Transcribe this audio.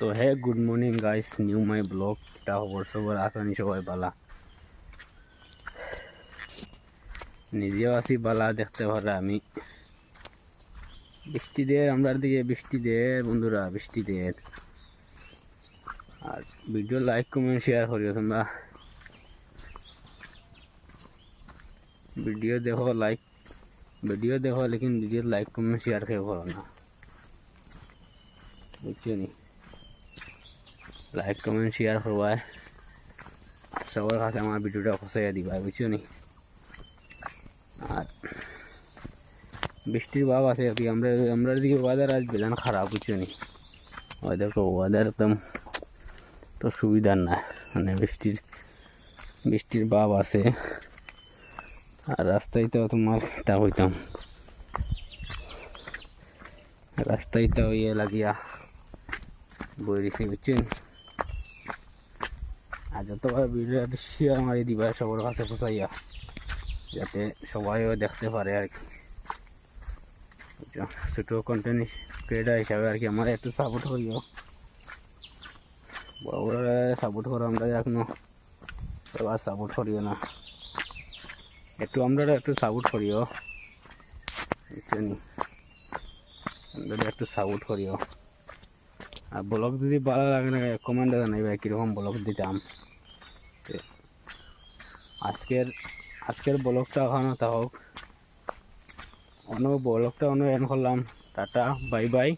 তো hey good morning guys, new my vlog. তা খবর সবার আসানি সবাই বালা, নিজেও আছি বালা। দেখতে পারে আমি বৃষ্টি দের, আমরার দিকে বৃষ্টি দের বন্ধুরা, বৃষ্টি দের। আর ভিডিও লাইক কমেন্ট শেয়ার করিও তোমরা। ভিডিও দেখো লেকিন ভিডিও লাইক কমেন্ট শেয়ার কেউ করো না, বুঝছো নি? লাইক কমেন্ট শেয়ার করবায় সবার কাছে আমার ভিডিওটা পৌঁছাইয়া দিবা, বুঝছো নি? আর বৃষ্টির ভাব আছে আর কি। আমরা দিকে ওয়েদার আজ বেজান খারাপ, বুঝছো নি? ওয়েদার একদম তো সুবিধার না, মানে বৃষ্টির ভাব আছে। আর রাস্তায় তো তোমার তা হইতাম, রাস্তায় তো ইয়ে লাগিয়া বইরেছি, বুঝছেন? আর যতবার ভিডিও শেয়ার মারি দিবা সবার কাছে পৌঁছাইয়া, যাতে সবাইও দেখতে পারে আর কি। ছোট কন্টেন্ট ক্রিয়েটার হিসাবে আর কি আমার একটু সাপোর্ট করিও। বড় বড় সাপোর্ট করো, আমরা এখনো সবার সাপোর্ট করিও না, একটু আমরা একটু সাপোর্ট করিও, বুঝছেন? আমরা একটু সাপোর্ট করিও। আর ব্লগ যদি ভালো লাগে না কমেন্টে জানাইবা কীরকম ব্লগ দিতাম। আজকের ব্লগটা ওখানে থাকুক, ব্লগটা এন্ড করলাম। Tata, bye bye.